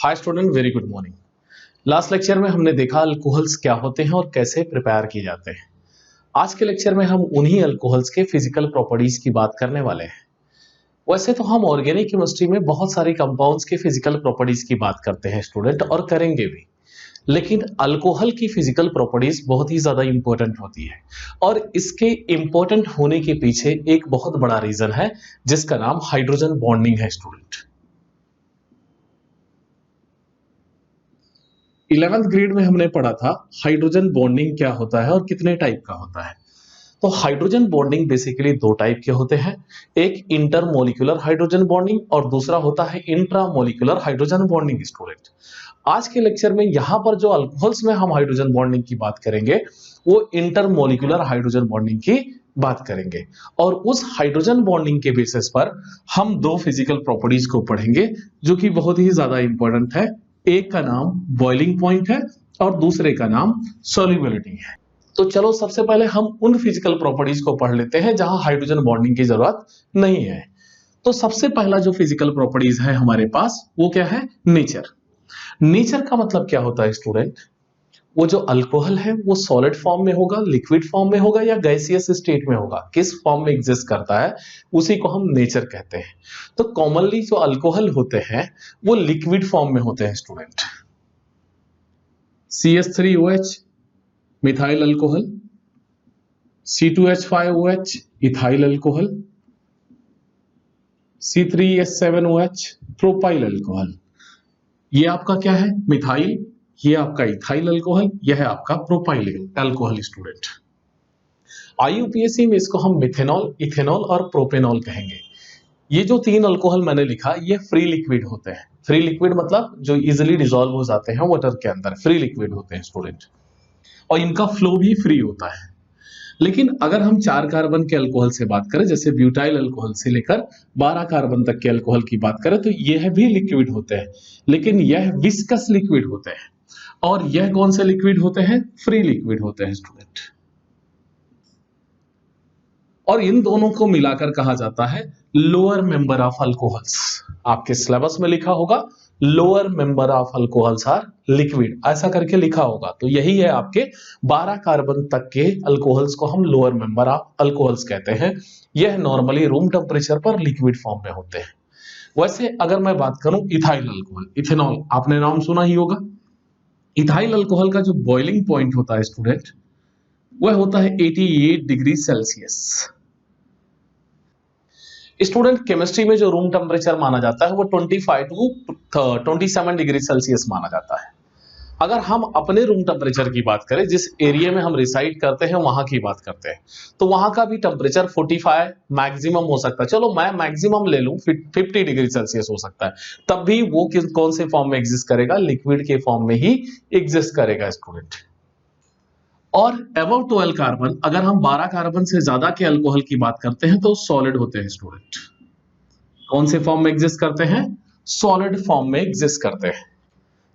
Hi student, very good morning. Last lecture में हमने देखा अल्कोहल्स क्या होते हैं और कैसे प्रिपेयर किए जाते हैं। आज के लेक्चर में हम उन्हीं अल्कोहल्स के फिजिकल प्रॉपर्टीज की बात करने वाले हैं। वैसे तो हम ऑर्गेनिक केमिस्ट्री में बहुत सारी कंपाउंड्स के फिजिकल प्रॉपर्टीज की बात करते हैं स्टूडेंट, और करेंगे भी, लेकिन अल्कोहल की फिजिकल प्रॉपर्टीज बहुत ही ज्यादा इंपॉर्टेंट होती है। और इसके इंपॉर्टेंट होने के पीछे एक बहुत बड़ा रीजन है जिसका नाम हाइड्रोजन बॉन्डिंग है स्टूडेंट। 11th ग्रेड में हमने पढ़ा था हाइड्रोजन बॉन्डिंग क्या होता है और कितने टाइप का होता है। तो हाइड्रोजन बॉन्डिंग बेसिकली दो टाइप के होते हैं, एक इंटरमोलिकुलर हाइड्रोजन बॉन्डिंग और दूसरा होता है इंट्रामोलिकुलर हाइड्रोजन बॉन्डिंग। स्टूडेंट, आज के लेक्चर में यहां पर जो अल्कोहल्स में हम हाइड्रोजन बॉन्डिंग की बात करेंगे वो इंटरमोलिकुलर हाइड्रोजन बॉन्डिंग की बात करेंगे, और उस हाइड्रोजन बॉन्डिंग के बेसिस पर हम दो फिजिकल प्रॉपर्टीज को पढ़ेंगे जो कि बहुत ही ज्यादा इंपॉर्टेंट है। एक का नाम बॉइलिंग पॉइंट है और दूसरे का नाम सॉल्युबिलिटी है। तो चलो सबसे पहले हम उन फिजिकल प्रॉपर्टीज को पढ़ लेते हैं जहां हाइड्रोजन बॉन्डिंग की जरूरत नहीं है। तो सबसे पहला जो फिजिकल प्रॉपर्टीज है हमारे पास वो क्या है? नेचर। नेचर का मतलब क्या होता है स्टूडेंट? वो जो अल्कोहल है वो सॉलिड फॉर्म में होगा, लिक्विड फॉर्म में होगा या गैसियस स्टेट में होगा, किस फॉर्म में एग्जिस्ट करता है उसी को हम नेचर कहते हैं। तो कॉमनली जो अल्कोहल होते हैं वो लिक्विड फॉर्म में होते हैं student. CH3OH methyl alcohol, C2H5OH ethyl alcohol, C3H7OH propyl alcohol. ये आपका क्या है? मिथाइल। ये आपका इथाइल अल्कोहल, यह है आपका प्रोपाइल अल्कोहल। स्टूडेंट, IUPAC में इसको हम मिथेनॉल, इथेनॉल और प्रोपेनॉल कहेंगे। ये जो तीन अल्कोहल मैंने लिखा ये फ्री लिक्विड होते हैं। फ्री लिक्विड मतलब जो इजिली डिसॉल्व हो जाते हैं वाटर के अंदर, फ्री लिक्विड होते हैं स्टूडेंट, और इनका फ्लो भी फ्री होता है। लेकिन अगर हम 4 कार्बन के अल्कोहल से बात करें, जैसे ब्यूटाइल अल्कोहल से लेकर 12 कार्बन तक के अल्कोहल की बात करें, तो यह भी लिक्विड होते हैं, लेकिन यह विस्कस लिक्विड होते हैं। और यह कौन से लिक्विड होते हैं? फ्री लिक्विड होते हैं स्टूडेंट। और इन दोनों को मिलाकर कहा जाता है लोअर मेंबर ऑफ अल्कोहल्स। आपके सिलेबस में लिखा होगा lower member of alcohols are liquid, ऐसा करके लिखा होगा। तो यही है, आपके 12 कार्बन तक के अल्कोहल्स को हम लोअर मेंबर ऑफ अल्कोहल्स कहते हैं। यह नॉर्मली रूम टेम्परेचर पर लिक्विड फॉर्म में होते हैं। वैसे अगर मैं बात करूं इथाइल अल्कोहल, इथेनॉल, आपने नाम सुना ही होगा। इथाइल अल्कोहल का जो बॉइलिंग पॉइंट होता है स्टूडेंट वह होता है 88 डिग्री सेल्सियस। स्टूडेंट, केमिस्ट्री में जो रूम टेम्परेचर माना जाता है वो 25 टू 27 डिग्री सेल्सियस माना जाता है। अगर हम अपने रूम टेम्परेचर की बात करें, जिस एरिया में हम रिसाइड करते हैं वहां की बात करते हैं, तो वहां का भी टेम्परेचर 45 मैक्सिमम हो सकता है। चलो मैं मैक्सिमम ले लूं, 50 डिग्री सेल्सियस हो सकता है, तब भी वो कौन से फॉर्म में एग्जिस्ट करेगा? लिक्विड के फॉर्म में ही एग्जिस्ट करेगा स्टूडेंट। और अबव 12 कार्बन, अगर हम 12 कार्बन से ज्यादा के अल्कोहल की बात करते हैं तो सॉलिड होते हैं स्टूडेंट। कौन से फॉर्म में एग्जिस्ट करते हैं? सॉलिड फॉर्म में एग्जिस्ट करते हैं।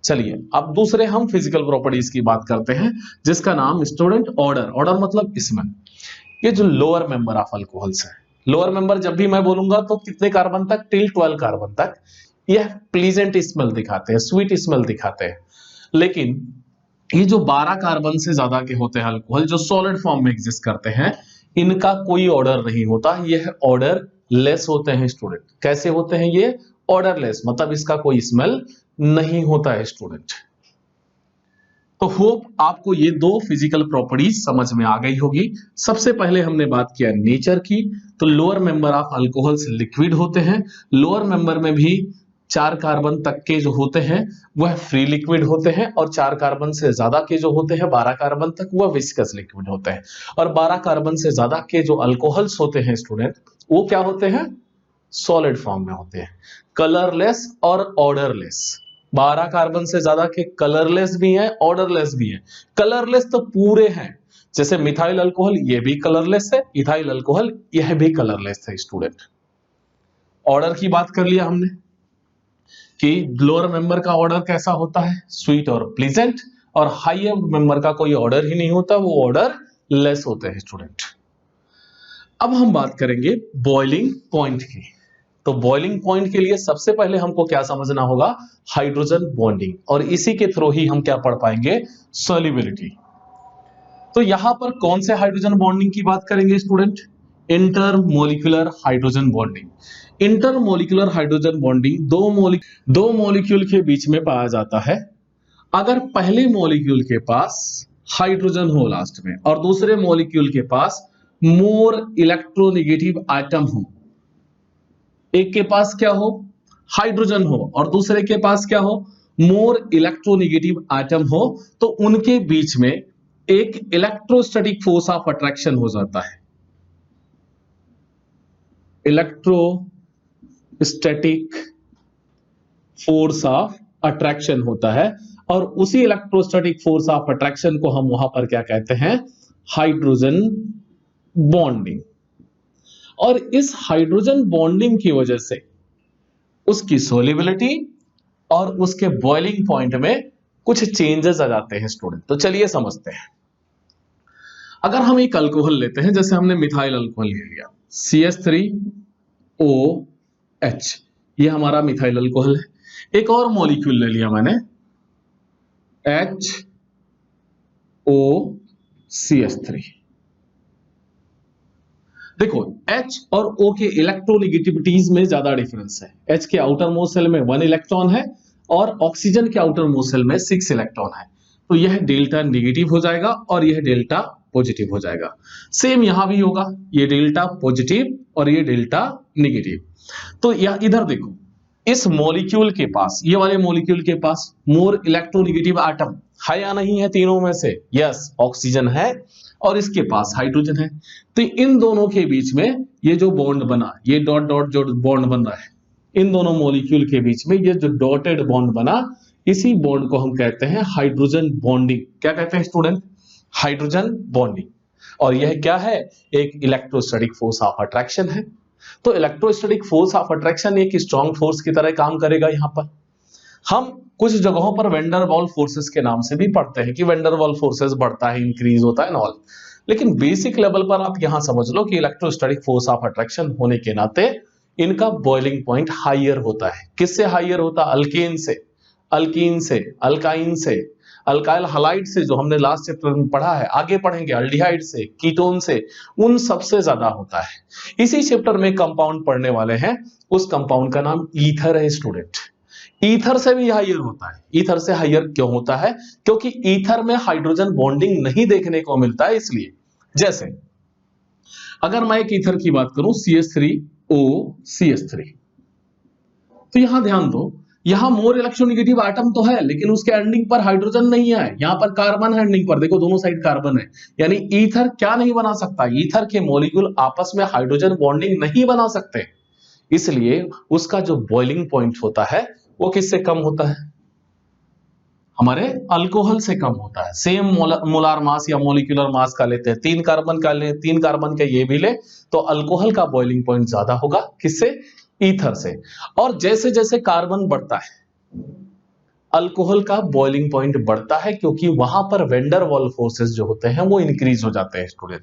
चलिए अब दूसरे हम फिजिकल प्रॉपर्टीज की बात करते हैं जिसका नाम स्टूडेंट ऑर्डर। ऑर्डर मतलब इसमें ये जो लोअर मेंबर ऑफ अल्कोहल्स है, लोअर मेंबर जब भी मैं बोलूंगा तो कितने कार्बन तक? टिल 12 कार्बन तक। यह प्लीजेंट स्मेल दिखाते हैं, स्वीट स्मेल दिखाते हैं। लेकिन ये जो 12 कार्बन से ज्यादा के होते हैं अल्कोहल जो सॉलिड फॉर्म में एग्जिस्ट करते हैं, इनका कोई ऑर्डर नहीं होता, यह ऑर्डर लेस होते हैं स्टूडेंट। कैसे होते हैं ये? ऑर्डर लेस मतलब इसका कोई स्मेल नहीं होता है स्टूडेंट। तो होप आपको ये दो फिजिकल प्रॉपर्टीज समझ में आ गई होगी। सबसे पहले हमने बात किया नेचर की, तो lower member of alcohols liquid होते हैं। लोअर मेंबर में भी 4 कार्बन तक के जो होते हैं वह फ्री लिक्विड होते हैं, और 4 कार्बन से ज्यादा के जो होते हैं 12 कार्बन तक वह विस्कस लिक्विड होते हैं। और 12 कार्बन से ज्यादा के जो अल्कोहल्स होते हैं स्टूडेंट वो क्या होते हैं? सॉलिड फॉर्म में होते हैं, कलरलेस और ऑर्डरलेस। 12 कार्बन से ज्यादा के कलरलेस भी हैं, ऑर्डरलेस भी हैं। कलरलेस तो पूरे हैं, जैसे मिथाइल अल्कोहल ये भी कलरलेस है, इथाइल अल्कोहल यह भी कलरलेस है स्टूडेंट। ऑर्डर की बात कर लिया हमने कि लोअर मेंबर का ऑर्डर कैसा होता है? स्वीट और प्लीजेंट, और हायर मेंबर का कोई ऑर्डर ही नहीं होता, वो ऑर्डर लेस होते हैं स्टूडेंट। अब हम बात करेंगे बॉइलिंग पॉइंट की। तो बॉइलिंग पॉइंट के लिए सबसे पहले हमको क्या समझना होगा, हाइड्रोजन बॉन्डिंग, और इसी के थ्रू ही हम क्या पढ़ पाएंगे, सॉल्युबिलिटी। तो यहां पर कौन से हाइड्रोजन बॉन्डिंग की बात करेंगे student, intermolecular hydrogen bonding. Intermolecular hydrogen bonding दो मॉलिक्यूल के बीच में पाया जाता है। अगर पहले मॉलिक्यूल के पास हाइड्रोजन हो लास्ट में और दूसरे मॉलिक्यूल के पास मोर इलेक्ट्रोनेगेटिव आइटम हो, एक के पास क्या हो, हाइड्रोजन हो और दूसरे के पास क्या हो, मोर इलेक्ट्रोनेगेटिव आइटम हो, तो उनके बीच में एक इलेक्ट्रोस्टैटिक फोर्स ऑफ अट्रैक्शन हो जाता है। इलेक्ट्रोस्टैटिक फोर्स ऑफ अट्रैक्शन होता है, और उसी इलेक्ट्रोस्टैटिक फोर्स ऑफ अट्रैक्शन को हम वहां पर क्या कहते हैं, हाइड्रोजन बॉन्डिंग। और इस हाइड्रोजन बॉन्डिंग की वजह से उसकी सोल्युबिलिटी और उसके बॉइलिंग पॉइंट में कुछ चेंजेस आ जाते हैं स्टूडेंट। तो चलिए समझते हैं। अगर हम एक अल्कोहल लेते हैं, जैसे हमने मिथाइल अल्कोहल ले लिया, CH3OH, ये हमारा मिथाइल अल्कोहल है। एक और मॉलिक्यूल ले लिया मैंने, HOCH3। देखो H और O के इलेक्ट्रोनेगेटिविटीज में ज्यादा डिफरेंस है। H के आउटर मोस्ट शेल में 1 इलेक्ट्रॉन है और ऑक्सीजन के आउटर मोस्ट शेल में 6 इलेक्ट्रॉन है, तो यह डेल्टा नेगेटिव हो जाएगा और यह डेल्टा पॉजिटिव हो जाएगा। सेम यहां भी होगा, ये डेल्टा पॉजिटिव और ये डेल्टा नेगेटिव। तो यह इधर देखो, इस मॉलिक्यूल के पास, ये वाले मॉलिक्यूल के पास मोर इलेक्ट्रोनेगेटिव एटम है या नहीं है, तीनों में से यस, ऑक्सीजन है और इसके पास हाइड्रोजन है। तो इन दोनों के बीच में ये जो बॉन्ड बना, ये डॉट डॉट जो बॉन्ड बन रहा है, इन दोनों मॉलिक्यूल के बीच में ये जो डॉटेड बॉन्ड बना, इसी बॉन्ड को हम कहते हैं हाइड्रोजन बॉन्डिंग। क्या कहते हैं स्टूडेंट, हाइड्रोजन बॉन्डिंग। और यह क्या है, एक इलेक्ट्रोस्टैटिक फोर्स ऑफ अट्रैक्शन है। तो इलेक्ट्रोस्टैटिक फोर्स ऑफ अट्रैक्शन एक स्ट्रॉन्ग फोर्स की तरह काम करेगा। यहां पर हम कुछ जगहों पर वेंडर वॉल फोर्सेस के नाम से भी पढ़ते हैं कि वेंडर वॉल फोर्सेस बढ़ता है, इंक्रीज होता है ऑल, लेकिन बेसिक लेवल पर आप यहां समझ लो कि इलेक्ट्रोस्टैटिक फोर्स ऑफ अट्रैक्शन होने के नाते इनका बॉइलिंग पॉइंट हाइयर होता है। किससे हाइयर होता है, अल्केन से, अल्कीन से, अल्काइन से, अल्काइल हलाइड से, जो हमने लास्ट चैप्टर में पढ़ा है, आगे पढ़ेंगे, अल्डिहाइड से, कीटोन से, उन सबसे ज्यादा होता है। इसी चैप्टर में कंपाउंड पढ़ने वाले हैं, उस कंपाउंड का नाम ईथर है स्टूडेंट। ईथर से भी हाइयर होता है। ईथर से हाइयर क्यों होता है, क्योंकि ईथर में हाइड्रोजन बॉन्डिंग नहीं देखने को मिलता है, इसलिए। जैसे अगर मैं एक ईथर की बात करूं, CH3OCH3, तो यहां ध्यान दो, यहां मोर इलेक्ट्रोनेगेटिव एटम तो है, लेकिन उसके एंडिंग पर हाइड्रोजन नहीं है, यहां पर कार्बन है एंडिंग पर, देखो दोनों साइड कार्बन है। यानी ईथर क्या नहीं बना सकता, ईथर के मॉलिक्यूल आपस में हाइड्रोजन बॉन्डिंग नहीं बना सकते, इसलिए उसका जो बॉइलिंग पॉइंट होता है वो किससे कम होता है, हमारे अल्कोहल से कम होता है। सेम मोलार मास या मोलिकुलर मास का लेते हैं, 3 कार्बन का ले, 3 कार्बन का ये भी ले, तो अल्कोहल का बॉइलिंग पॉइंट ज्यादा होगा, किससे, ईथर से। और जैसे जैसे कार्बन बढ़ता है, अल्कोहल का बॉइलिंग पॉइंट बढ़ता है, क्योंकि वहां पर वेंडर वॉल फोर्सेस जो होते हैं वो इंक्रीज हो जाते हैं स्टूडेंट।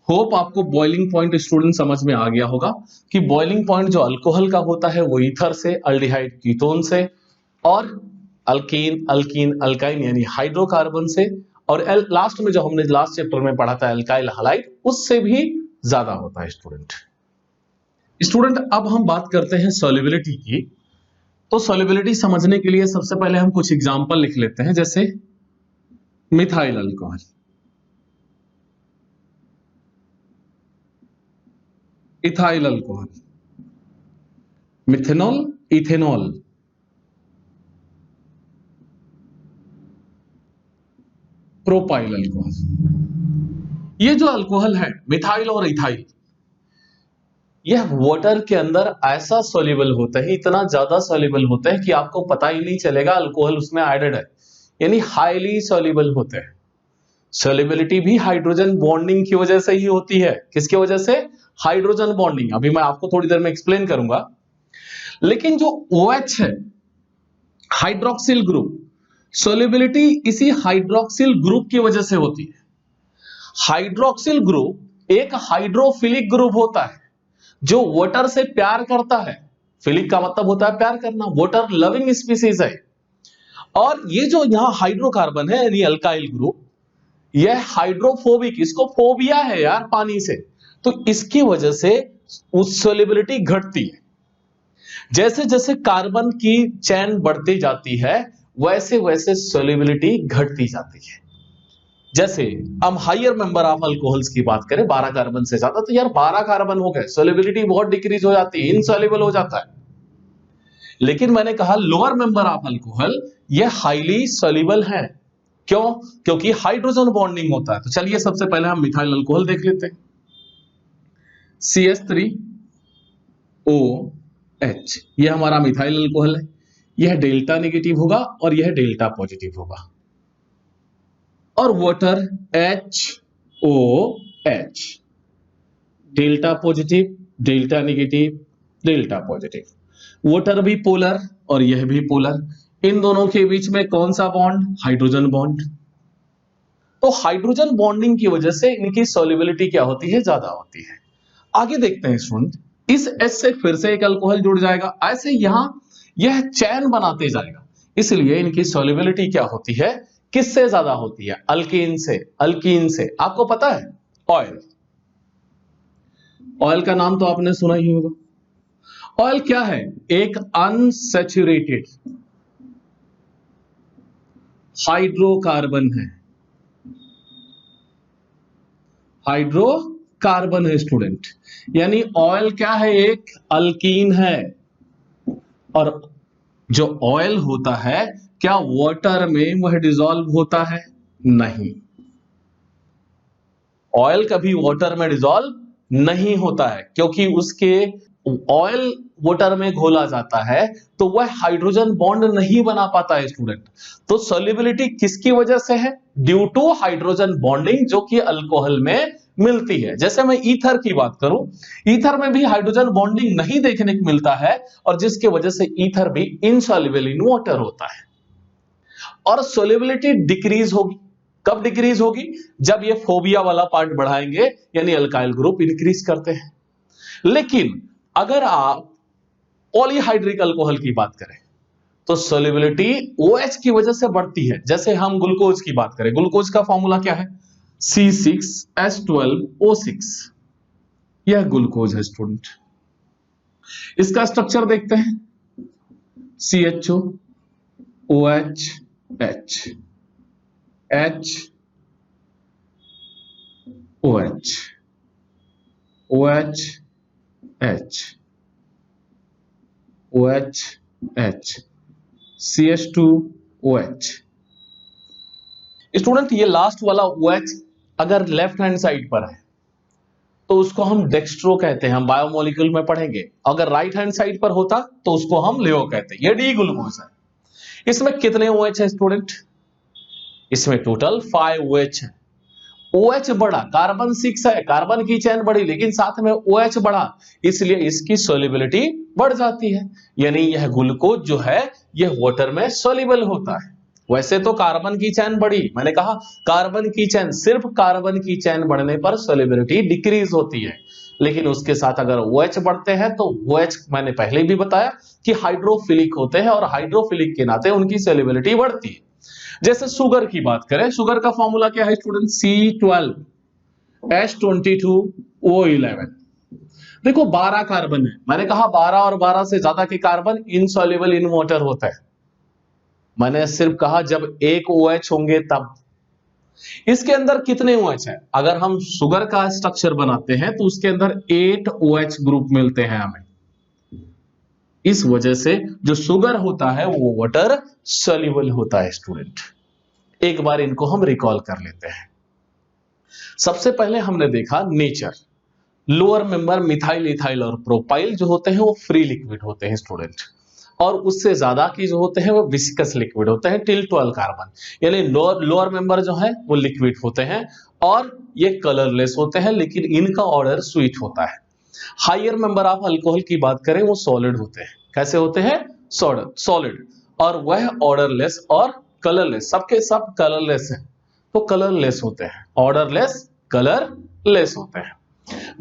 होप आपको बॉइलिंग पॉइंट स्टूडेंट समझ में आ गया होगा कि बॉइलिंग पॉइंट जो अल्कोहल का होता है वो ईथर से, अल्डिहाइड कीटोन से, और अल्कीन, अल्कीन, अल्काइन यानी हाइड्रोकार्बन से, और लास्ट में जो हमने लास्ट चैप्टर में पढ़ा था अल्काइल हलाइड, उससे भी ज्यादा होता है स्टूडेंट। अब हम बात करते हैं सॉल्युबिलिटी की। तो सॉल्युबिलिटी समझने के लिए सबसे पहले हम कुछ एग्जांपल लिख लेते हैं, जैसे methyl alcohol, ethyl alcohol, methanol, ethanol, propyl alcohol. ये जो अल्कोहल है मिथाइल और इथाइल, यह वाटर के अंदर ऐसा सॉल्युबल होता है, इतना ज्यादा सॉल्युबल होता है कि आपको पता ही नहीं चलेगा अल्कोहल उसमें एडेड है, यानी हाईली सॉल्युबल होते हैं। सॉल्युबिलिटी भी हाइड्रोजन बॉन्डिंग की वजह से ही होती है। किसकी वजह से, हाइड्रोजन बॉन्डिंग, अभी मैं आपको थोड़ी देर में एक्सप्लेन करूंगा। लेकिन जो OH है, हाइड्रोक्सिल ग्रुप, सॉल्युबिलिटी इसी हाइड्रोक्सिल ग्रुप की वजह से होती है। हाइड्रोक्सिल ग्रुप एक हाइड्रोफिलिक ग्रुप होता है जो वाटर से प्यार करता है, फिलिक का मतलब होता है प्यार करना, वाटर लविंग स्पीसीज है। और ये जो यहाँ हाइड्रोकार्बन है यानी अल्काइल ग्रुप, यह हाइड्रोफोबिक, इसको फोबिया है यार पानी से, तो इसकी वजह से उस सोल्युबिलिटी घटती है। जैसे जैसे कार्बन की चेन बढ़ती जाती है वैसे वैसे सोल्युबिलिटी घटती जाती है। जैसे हम हायर मेंबर ऑफ अल्कोहल्स की बात करें 12 कार्बन से ज्यादा, तो यार 12 कार्बन हो गए, सोल्युबिलिटी बहुत डिक्रीज हो जाती है, इनसॉल्युबल हो जाता है। लेकिन मैंने कहा लोअर मेंबर ऑफ अल्कोहल ये हाईली सोल्युबल है। क्यों? क्योंकि हाइड्रोजन बॉन्डिंग होता है। तो चलिए सबसे पहले हम मिथाइल अल्कोहल देख लेते हैं। CH3OH यह हमारा मिथाइल अल्कोहल है। यह डेल्टा नेगेटिव होगा और यह डेल्टा पॉजिटिव होगा। और water HOH delta positive, delta negative, delta positive. Water भी पोलर और यह भी पोलर। इन दोनों के बीच में कौन सा बॉन्ड? Hydrogen bond. तो हाइड्रोजन बॉन्डिंग की वजह से इनकी सॉल्युबिलिटी क्या होती है? ज्यादा होती है। आगे देखते हैं स्टूडेंट, इस H से फिर से एक अल्कोहल जुड़ जाएगा, ऐसे यहां यह चैन बनाते जाएगा, इसलिए इनकी सॉल्युबिलिटी क्या होती है? किससे ज्यादा होती है? अल्कीन से। अल्कीन से आपको पता है ऑयल, ऑयल का नाम तो आपने सुना ही होगा। ऑयल क्या है? एक अनसैचुरेटेड हाइड्रोकार्बन है। हाइड्रोकार्बन है स्टूडेंट, यानी ऑयल क्या है? एक अल्कीन है। और जो ऑयल होता है क्या वाटर में वह डिसॉल्व होता है? नहीं, ऑयल कभी वाटर में डिसॉल्व नहीं होता है, क्योंकि उसके ऑयल वाटर में घोला जाता है तो वह हाइड्रोजन बॉन्ड नहीं बना पाता है स्टूडेंट। तो सॉल्युबिलिटी किसकी वजह से है? ड्यू टू हाइड्रोजन बॉन्डिंग जो कि अल्कोहल में मिलती है। जैसे मैं ईथर की बात करूं, ईथर में भी हाइड्रोजन बॉन्डिंग नहीं देखने को मिलता है और जिसकी वजह से ईथर भी इनसॉल्युबल इन वाटर होता है। और सॉल्युबिलिटी डिक्रीज होगी। कब डिक्रीज होगी? जब ये फोबिया वाला पार्ट बढ़ाएंगे, यानी अल्काइल ग्रुप इंक्रीज करते हैं। लेकिन अगर आप पॉलीहाइड्रिक अल्कोहल की बात करें तो सॉल्युबिलिटी OH की वजह से बढ़ती है। जैसे हम ग्लूकोज की बात करें, ग्लूकोज का फॉर्मूला क्या है? C6H12O6, यह ग्लूकोज है स्टूडेंट। इसका स्ट्रक्चर देखते हैं, CHO OH H H OH OH H OH H CH2OH। Student ये लास्ट वाला OH अगर लेफ्ट हैंड साइड पर है तो उसको हम डेक्स्ट्रो कहते हैं, हम बायोमोलिक्यूल में पढ़ेंगे। अगर राइट हैंड साइड पर होता तो उसको हम लेओ कहते हैं। ये डी ग्लूकोज है। इसमें कितने OH है स्टूडेंट? इसमें टोटल 5 OH है। OH बढ़ा, कार्बन 6 है, कार्बन की चेन बढ़ी लेकिन साथ में OH बढ़ा, इसलिए इसकी सॉल्युबिलिटी बढ़ जाती है। यानी यह ग्लूकोज जो है यह वाटर में सॉल्युबल होता है। वैसे तो कार्बन की चेन बढ़ी, मैंने कहा कार्बन की चेन, सिर्फ कार्बन की चेन बढ़ने पर सॉल्युबिलिटी डिक्रीज होती है, लेकिन उसके साथ अगर OH बढ़ते हैं तो OH मैंने पहले भी बताया कि हाइड्रोफिलिक होते हैं और हाइड्रोफिलिक के नाते उनकी सॉल्युबिलिटी बढ़ती है। जैसे शुगर की बात करें, शुगर का फॉर्मूला क्या है स्टूडेंट? C12H22O11। देखो 12 कार्बन है, मैंने कहा 12 और 12 से ज्यादा के कार्बन इनसॉल्युबल इन वाटर होता है। मैंने सिर्फ कहा जब एक OH होंगे तब। इसके अंदर कितने OH है? अगर हम शुगर का स्ट्रक्चर बनाते हैं तो उसके अंदर 8 OH ग्रुप मिलते हैं हमें। इस वजह से जो शुगर होता है वो वाटर सॉल्युबल होता है स्टूडेंट। एक बार इनको हम रिकॉल कर लेते हैं। सबसे पहले हमने देखा nature, lower member methyl, ethyl और प्रोपाइल जो होते हैं वो फ्री लिक्विड होते हैं स्टूडेंट, और उससे ज्यादा की जो होते हैं वो विस्कस लिक्विड होते हैं टिल 12 कार्बन। यानी लोअर मेंबर जो है वो लिक्विड होते हैं और ये कलरलेस होते हैं, लेकिन इनका ऑर्डर स्वीट होता है। हायर मेंबर ऑफ अल्कोहल की बात करें वो सॉलिड होते हैं। कैसे होते हैं? सॉलिड, और वह ऑर्डरलेस और कलरलेस, सबके सब कलरलेस है तो कलरलेस होते हैं, ऑर्डरलेस कलरलेस होते हैं।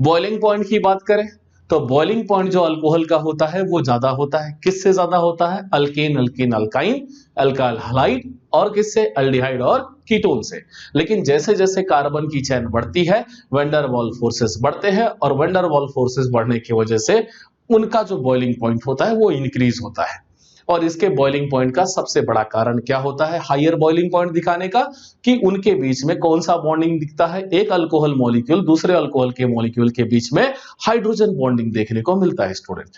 बॉइलिंग पॉइंट की बात करें तो बॉइलिंग पॉइंट जो अल्कोहल का होता है वो ज्यादा होता है। किससे ज्यादा होता है? Alkane, alkyne, alkyne, alkyl halide और किससे? एल्डिहाइड और कीटोन से। लेकिन जैसे जैसे कार्बन की चेन बढ़ती है वैन डर वाल फोर्सेस बढ़ते हैं और वैन डर वाल फोर्सेस बढ़ने की वजह से उनका जो बॉइलिंग पॉइंट होता है वो इंक्रीज होता है। और इसके बॉइलिंग पॉइंट का सबसे बड़ा कारण क्या होता है हायर बॉइलिंग पॉइंट दिखाने का? कि उनके बीच में कौन सा बॉन्डिंग दिखता है? एक अल्कोहल मॉलिक्यूल दूसरे अल्कोहल के मॉलिक्यूल के बीच में हाइड्रोजन बॉन्डिंग देखने को मिलता है स्टूडेंट।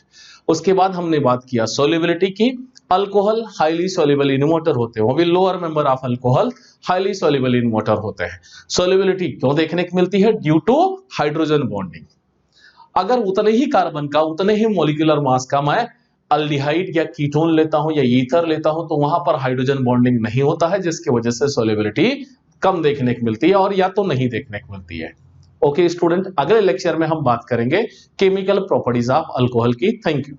उसके बाद हमने बात किया सोल्युबिलिटी की। Alcohol highly soluble in water होते हैं, वो भी lower member of alcohol highly soluble in water होते हैं। सोल्युबिलिटी क्यों देखने को मिलती है? Due to hydrogen bonding. अगर उतने ही कार्बन का, उतने ही मॉलिक्यूलर मास का मैं अल्डिहाइड या कीटोन लेता हूं या ईथर लेता हूं तो वहां पर हाइड्रोजन बॉन्डिंग नहीं होता है, जिसकी वजह से सोल्युबिलिटी कम देखने को मिलती है और या तो नहीं देखने को मिलती है। ओके स्टूडेंट, अगले लेक्चर में हम बात करेंगे केमिकल प्रॉपर्टीज ऑफ अल्कोहल की। Thank you.